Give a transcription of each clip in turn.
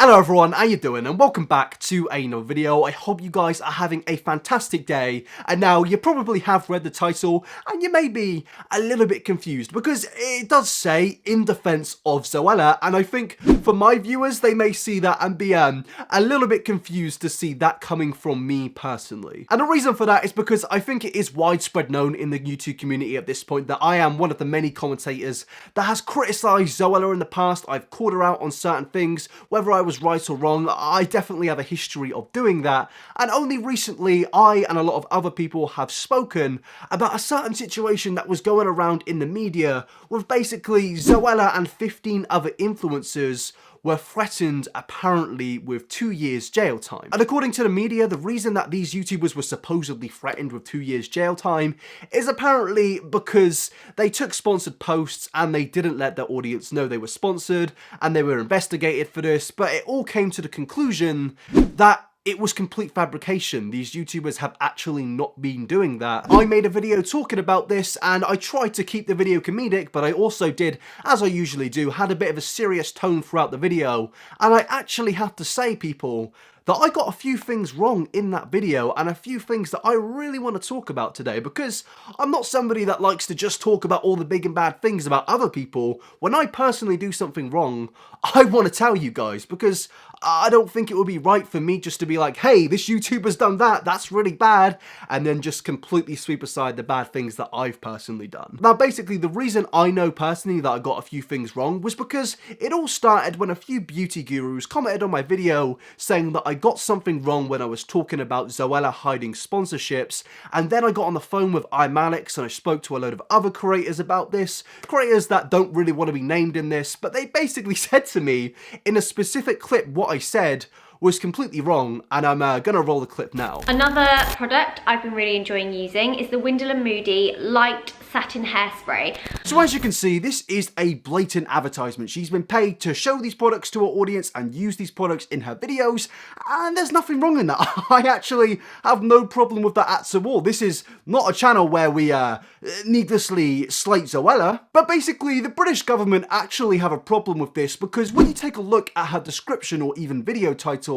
Hello everyone, how you doing? And welcome back to another video. I hope you guys are having a fantastic day. And now you probably have read the title and you may be a little bit confused because it does say in defense of Zoella, and I think for my viewers they may see that and be a little bit confused to see that coming from me personally. And the reason for that is because I think it is widespread known in the YouTube community at this point that I am one of the many commentators that has criticised Zoella in the past. I've called her out on certain things, whether I was right or wrong. I definitely have a history of doing that, and only recently I and a lot of other people have spoken about a certain situation that was going around in the media with basically Zoella and 15 other influencers were threatened apparently with 2 years jail time. And according to the media, the reason that these YouTubers were supposedly threatened with 2 years jail time is apparently because they took sponsored posts and they didn't let their audience know they were sponsored, and they were investigated for this, but it all came to the conclusion that it was complete fabrication. These YouTubers have actually not been doing that. I made a video talking about this and I tried to keep the video comedic, but I also did, as I usually do, had a bit of a serious tone throughout the video. And I actually have to say, people, that I got a few things wrong in that video and a few things that I really want to talk about today, because I'm not somebody that likes to just talk about all the big and bad things about other people. When I personally do something wrong, I want to tell you guys, because I don't think it would be right for me just to be like, hey, this YouTuber's done that, that's really bad, and then just completely sweep aside the bad things that I've personally done. Now, basically, the reason I know personally that I got a few things wrong was because it all started when a few beauty gurus commented on my video saying that I got something wrong when I was talking about Zoella hiding sponsorships, and then I got on the phone with iNabber and I spoke to a load of other creators about this, creators that don't really want to be named in this, but they basically said to me in a specific clip what I said was completely wrong, and I'm gonna roll the clip now. Another product I've been really enjoying using is the Windle & Moody Light Satin Hairspray. So as you can see, this is a blatant advertisement. She's been paid to show these products to her audience and use these products in her videos, and there's nothing wrong in that. I actually have no problem with that at all. This is not a channel where we needlessly slate Zoella, but basically the British government actually have a problem with this, because when you take a look at her description or even video title,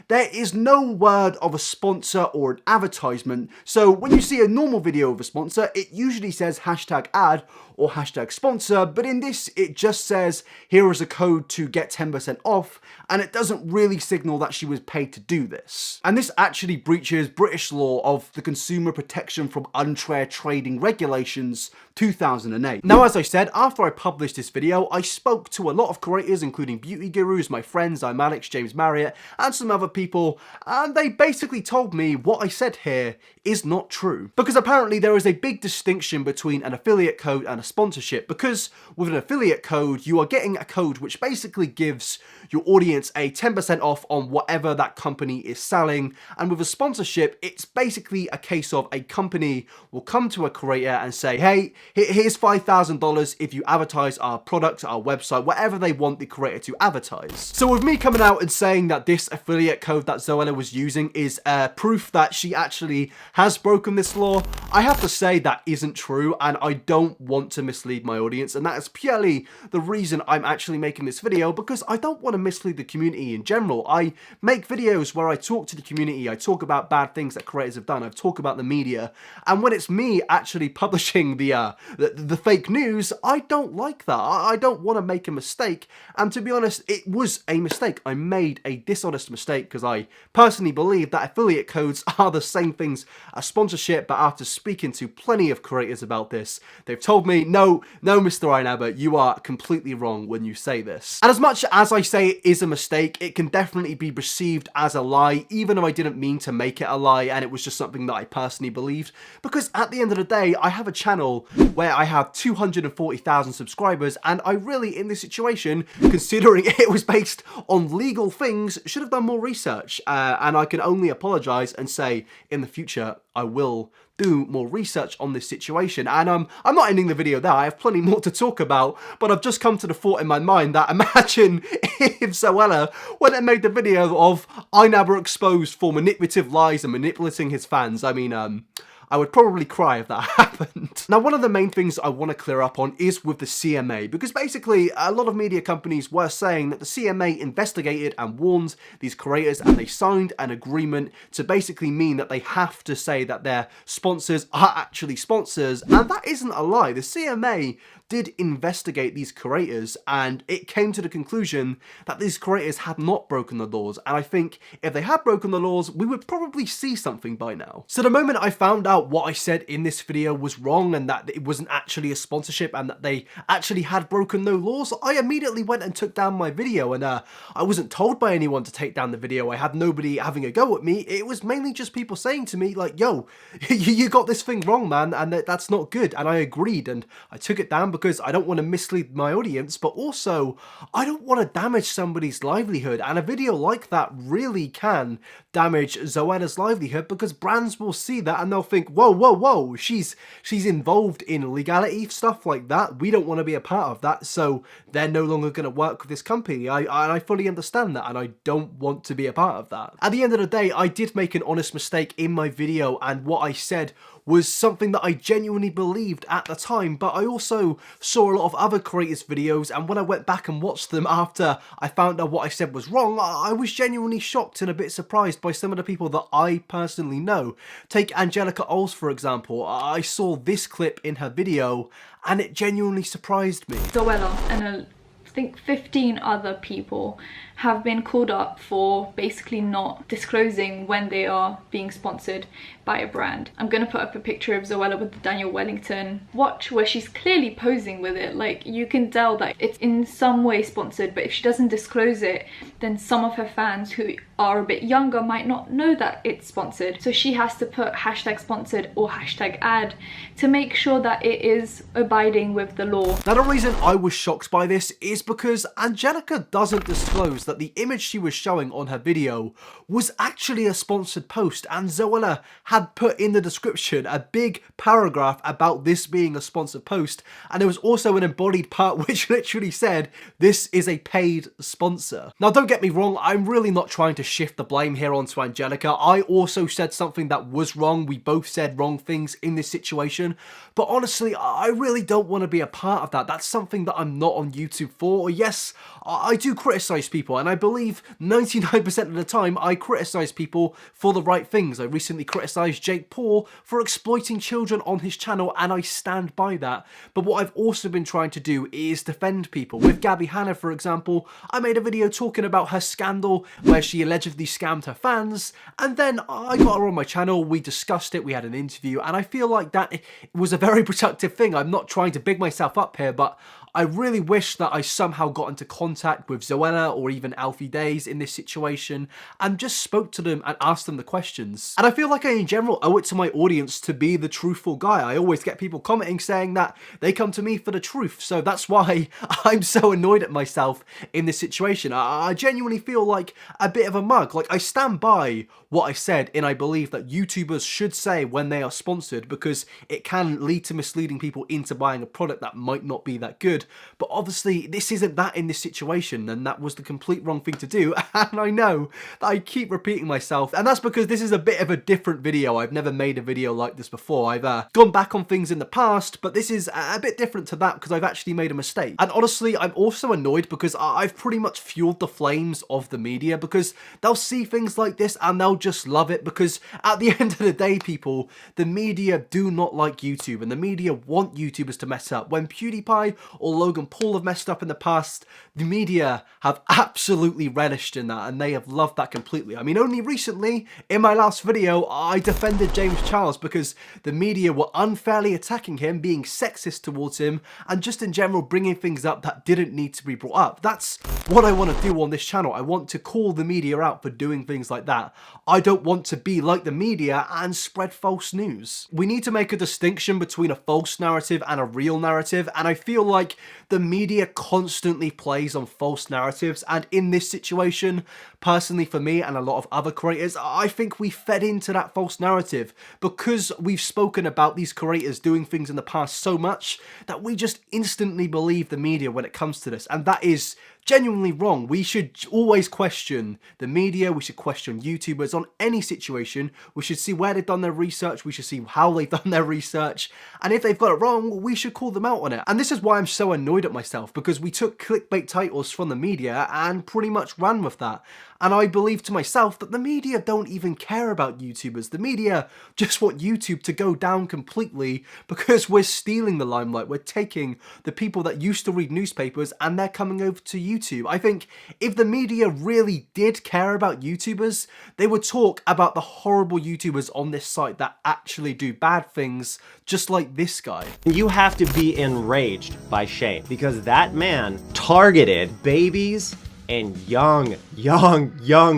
there is no word of a sponsor or an advertisement. So when you see a normal video of a sponsor, it usually says #ad or #sponsor, but in this it just says here is a code to get 10% off, and it doesn't really signal that she was paid to do this. And this actually breaches British law of the Consumer Protection from Unfair Trading Regulations 2008. Now, as I said, after I published this video, I spoke to a lot of creators, including beauty gurus, my friends, iNabber, James Marriott, and some other people, and they basically told me what I said here is not true. Because apparently there is a big distinction between an affiliate code and a sponsorship, because with an affiliate code, you are getting a code which basically gives your audience a 10% off on whatever that company is selling, and with a sponsorship, it's basically a case of a company will come to a creator and say, hey, here's $5,000 if you advertise our product, our website, whatever they want the creator to advertise. So with me coming out and saying that this affiliate code that Zoella was using is proof that she actually has broken this law, I have to say that isn't true, and I don't want to mislead my audience, and that is purely the reason I'm actually making this video, because I don't want to mislead the community in general. I make videos where I talk to the community, I talk about bad things that creators have done, I talk about the media, and when it's me actually publishing the fake news, I don't like that. I don't want to make a mistake, and to be honest, it was a mistake. I made a dishonest mistake because I personally believe that affiliate codes are the same things as sponsorship, but after speaking to plenty of creators about this, they've told me, no, Mr. iNabber, you are completely wrong when you say this. And as much as I say it is a mistake, it can definitely be perceived as a lie, even though I didn't mean to make it a lie and it was just something that I personally believed, because at the end of the day, I have a channel where I have 240,000 subscribers, and I really, in this situation, considering it was based on legal things, should have done more research, and I can only apologize and say in the future I will do more research on this situation. And I'm not ending the video there, I have plenty more to talk about, but I've just come to the thought in my mind that imagine if Zoella, when it made the video of iNabber exposed for manipulative lies and manipulating his fans, I mean, I would probably cry if that happened. Now, one of the main things I want to clear up on is with the CMA, because basically a lot of media companies were saying that the CMA investigated and warned these creators, and they signed an agreement to basically mean that they have to say that their sponsors are actually sponsors, and that isn't a lie. The CMA did investigate these creators, and it came to the conclusion that these creators had not broken the laws, and I think if they had broken the laws, we would probably see something by now. So the moment I found out what I said in this video was wrong, and that it wasn't actually a sponsorship, and that they actually had broken no laws, I immediately went and took down my video, and I wasn't told by anyone to take down the video. I had nobody having a go at me. It was mainly just people saying to me like, yo, you got this thing wrong, man, and that's not good, and I agreed, and I took it down because I don't want to mislead my audience, but also I don't want to damage somebody's livelihood, and a video like that really can damage Zoella's livelihood, because brands will see that and they'll think, whoa, whoa, whoa, she's involved in legality, stuff like that. We don't want to be a part of that, so they're no longer going to work with this company. I fully understand that, and I don't want to be a part of that. At the end of the day, I did make an honest mistake in my video, and what I said was something that I genuinely believed at the time, but I also saw a lot of other creators' videos, and when I went back and watched them after I found out what I said was wrong, I was genuinely shocked and a bit surprised by some of the people that I personally know. Take Angelica Oles, for example. I saw this clip in her video, and it genuinely surprised me. Zoella and I think 15 other people have been called up for basically not disclosing when they are being sponsored by a brand. I'm gonna put up a picture of Zoella with the Daniel Wellington watch where she's clearly posing with it. Like, you can tell that it's in some way sponsored, but if she doesn't disclose it, then some of her fans who are a bit younger might not know that it's sponsored. So she has to put hashtag sponsored or hashtag ad to make sure that it is abiding with the law. Now, the reason I was shocked by this is because Angelica doesn't disclose that the image she was showing on her video was actually a sponsored post, and Zoella had put in the description a big paragraph about this being a sponsored post, and there was also an embodied part which literally said, this is a paid sponsor. Now, don't get me wrong, I'm really not trying to shift the blame here onto Angelica. I also said something that was wrong. We both said wrong things in this situation, but honestly, I really don't want to be a part of that. That's something that I'm not on YouTube for. Yes, I do criticize people, and I believe 99% of the time I criticize people for the right things. I recently criticized Jake Paul for exploiting children on his channel, and I stand by that. But what I've also been trying to do is defend people. With Gabby Hanna, for example, I made a video talking about her scandal where she allegedly scammed her fans, and then I got her on my channel, we discussed it, we had an interview, and I feel like that was a very productive thing. I'm not trying to big myself up here, but I really wish that I somehow got into contact with Zoella or even Alfie Days in this situation and just spoke to them and asked them the questions. And I feel like I in general owe it to my audience to be the truthful guy. I always get people commenting saying that they come to me for the truth, so that's why I'm so annoyed at myself in this situation. I genuinely feel like a bit of a mug. Like, I stand by what I said, and I believe that YouTubers should say when they are sponsored, because it can lead to misleading people into buying a product that might not be that good. But obviously this isn't that in this situation, and that was the complete wrong thing to do, and I know that I keep repeating myself, and that's because this is a bit of a different video. I've never made a video like this before. I've gone back on things in the past, but this is a bit different to that because I've actually made a mistake. And honestly, I'm also annoyed because I've pretty much fueled the flames of the media, because they'll see things like this and they'll just love it, because at the end of the day, people, the media do not like YouTube, and the media want YouTubers to mess up. When PewDiePie or Logan Paul have messed up in the past, the media have absolutely relished in that, and they have loved that completely. I mean, only recently, in my last video, I defended James Charles because the media were unfairly attacking him, being sexist towards him, and just in general bringing things up that didn't need to be brought up. That's what I want to do on this channel. I want to call the media out for doing things like that. I don't want to be like the media and spread false news. We need to make a distinction between a false narrative and a real narrative, and I feel like the media constantly plays on false narratives, and in this situation, personally for me and a lot of other creators, I think we fed into that false narrative because we've spoken about these creators doing things in the past so much that we just instantly believe the media when it comes to this, and that is genuinely wrong. We should always question the media, we should question YouTubers on any situation. We should see where they've done their research, we should see how they've done their research, and if they've got it wrong, we should call them out on it. And this is why I'm so annoyed at myself, because we took clickbait titles from the media and pretty much ran with that. And I believe to myself that the media don't even care about YouTubers. The media just want YouTube to go down completely because we're stealing the limelight. We're taking the people that used to read newspapers and they're coming over to YouTube. I think if the media really did care about YouTubers, they would talk about the horrible YouTubers on this site that actually do bad things, just like this guy. You have to be enraged by Shane because that man targeted babies and young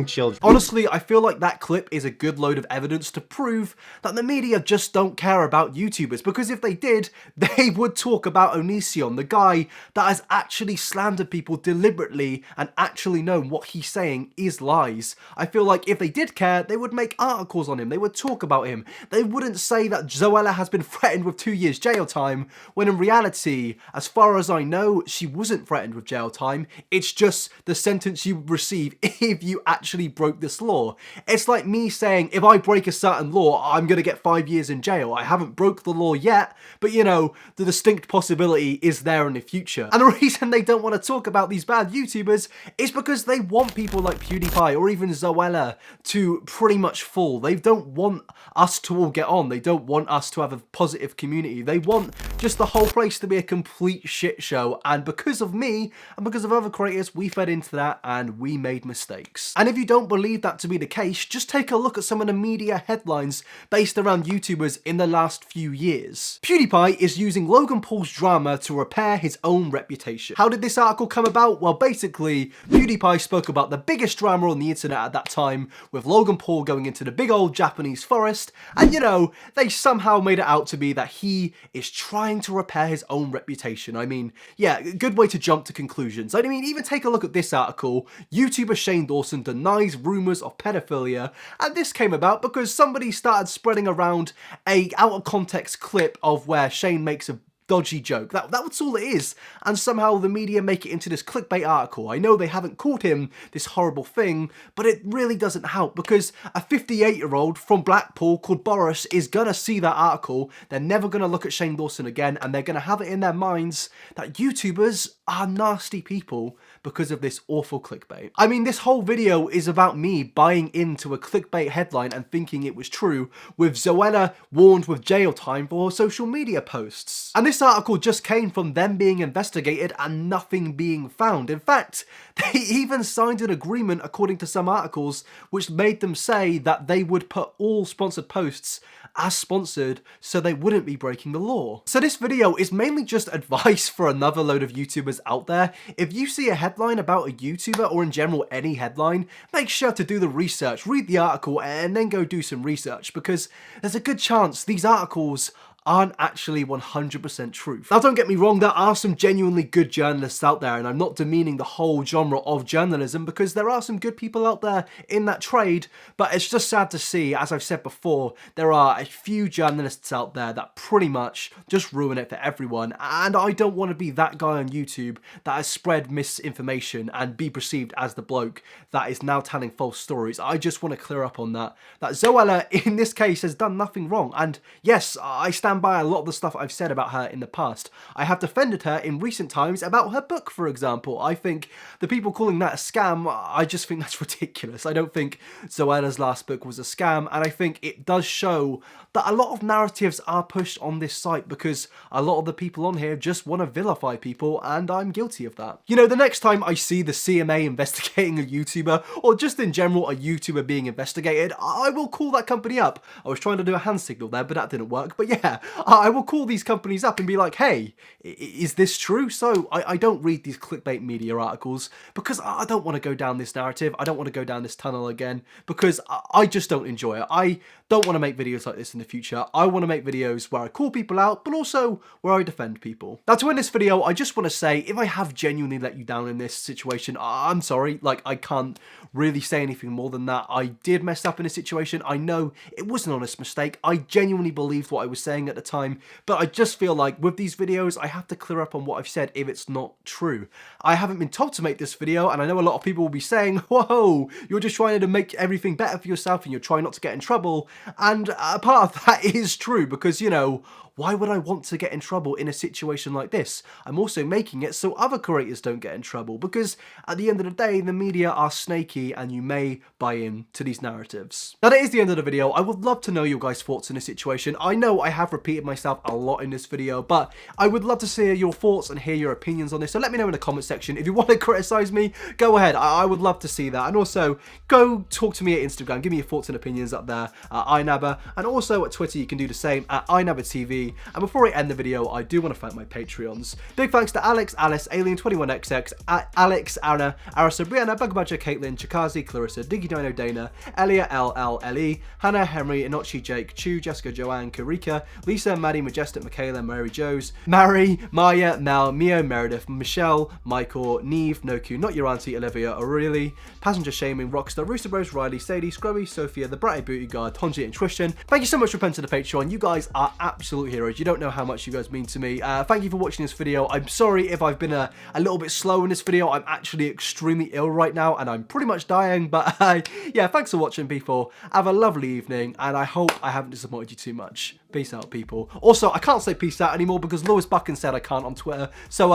children. Honestly, I feel like that clip is a good load of evidence to prove that the media just don't care about YouTubers, because if they did, they would talk about Onision, the guy that has actually slandered people deliberately and actually known what he's saying is lies. I feel like if they did care, they would make articles on him, they would talk about him. They wouldn't say that Zoella has been threatened with 2 years jail time, when in reality, as far as I know, she wasn't threatened with jail time. It's just the sentence you would receive if you actually broke this law. It's like me saying, if I break a certain law, I'm gonna get 5 years in jail. I haven't broke the law yet, but you know, the distinct possibility is there in the future. And the reason they don't want to talk about these bad YouTubers is because they want people like PewDiePie or even Zoella to pretty much fall. They don't want us to all get on. They don't want us to have a positive community. They want just the whole place to be a complete shit show. And because of me and because of other creators, we fed into that and we made mistakes. And if you don't believe that to be the case, just take a look at some of the media headlines based around YouTubers in the last few years. PewDiePie is using Logan Paul's drama to repair his own reputation. How did this article come about? Well, basically, PewDiePie spoke about the biggest drama on the internet at that time, with Logan Paul going into the big old Japanese forest, and you know, they somehow made it out to be that he is trying to repair his own reputation. I mean, yeah, good way to jump to conclusions. I mean, even take a look at this article. YouTuber Shane Dawson denies rumours of pedophilia, and this came about because somebody started spreading around a out of context clip of where Shane makes a dodgy joke. That's all it is, and somehow the media make it into this clickbait article. I know they haven't called him this horrible thing, but it really doesn't help, because a 58-year-old from Blackpool called Boris is gonna see that article, they're never gonna look at Shane Dawson again, and they're gonna have it in their minds that YouTubers are nasty people because of this awful clickbait. I mean, this whole video is about me buying into a clickbait headline and thinking it was true, with Zoella warned with jail time for her social media posts. And this article just came from them being investigated and nothing being found. In fact, they even signed an agreement, according to some articles, which made them say that they would put all sponsored posts as sponsored so they wouldn't be breaking the law. So this video is mainly just advice for another load of YouTubers out there. If you see a headline about a YouTuber, or in general any headline, make sure to do the research, read the article, and then go do some research, because there's a good chance these articles aren't actually 100% truth. Now, don't get me wrong, there are some genuinely good journalists out there, and I'm not demeaning the whole genre of journalism, because there are some good people out there in that trade, but it's just sad to see, as I've said before, there are a few journalists out there that pretty much just ruin it for everyone, and I don't want to be that guy on YouTube that has spread misinformation and be perceived as the bloke that is now telling false stories. I just want to clear up on that Zoella, in this case, has done nothing wrong, and yes, I stand by a lot of the stuff I've said about her in the past. I have defended her in recent times about her book, for example. I think the people calling that a scam, I just think that's ridiculous. I don't think Zoella's last book was a scam, and I think it does show that a lot of narratives are pushed on this site because a lot of the people on here just want to vilify people, and I'm guilty of that. You know, the next time I see the CMA investigating a YouTuber, or just in general a YouTuber being investigated, I will call that company up. I was trying to do a hand signal there, but that didn't work. But yeah, I will call these companies up and be like, hey, is this true? So I don't read these clickbait media articles because I don't want to go down this narrative. I don't want to go down this tunnel again because I just don't enjoy it. I don't want to make videos like this in the future. I want to make videos where I call people out, but also where I defend people. Now, to end this video, I just want to say, if I have genuinely let you down in this situation, I'm sorry. Like, I can't really say anything more than that. I did mess up in a situation. I know it was an honest mistake. I genuinely believed what I was saying at the time, but I just feel like with these videos, I have to clear up on what I've said if it's not true. I haven't been told to make this video, and I know a lot of people will be saying, whoa, you're just trying to make everything better for yourself and you're trying not to get in trouble. And part of that is true because, you know, why would I want to get in trouble in a situation like this? I'm also making it so other creators don't get in trouble because at the end of the day, the media are snaky and you may buy into these narratives. Now that is the end of the video. I would love to know your guys' thoughts in this situation. I know I have repeated myself a lot in this video, but I would love to see your thoughts and hear your opinions on this. So let me know in the comment section. If you want to criticize me, go ahead. I would love to see that. And also, go talk to me at Instagram. Give me your thoughts and opinions up there at iNabber. And also at Twitter, you can do the same at iNabber TV. And before I end the video, I do want to thank my Patreons. Big thanks to Alex, Alice, Alien21XX, Alex, Anna, Arisa, Brianna, Bugabadger, Caitlin, Chikazi, Clarissa, Diggy Dino, Dana, Elia, LLLE, Hannah, Henry, Inochi, Jake, Chu, Jessica, Joanne, Karika, Lisa, Maddie, Majestic, Michaela, Mary Joes, Mary, Maya, Mel, Mio, Meredith, Michelle, Michael, Neve, Noku, Not Your Auntie, Olivia, Aurelie, Passenger Shaming, Rockstar, Rooster Bros, Riley, Sadie, Scrubby, Sophia, The Bratty Booty Guard, Tonji, and Tristan. Thank you so much for playing to the Patreon. You guys are absolute heroes. You don't know how much you guys mean to me. Thank you for watching this video. I'm sorry if I've been a little bit slow in this video. I'm actually extremely ill right now and I'm pretty much dying, but yeah, thanks for watching, people. Have a lovely evening and I hope I haven't disappointed you too much. Peace out, people. Also, I can't say peace out anymore because Lewis Buchan said I can't on Twitter. So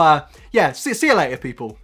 yeah, see you later, people.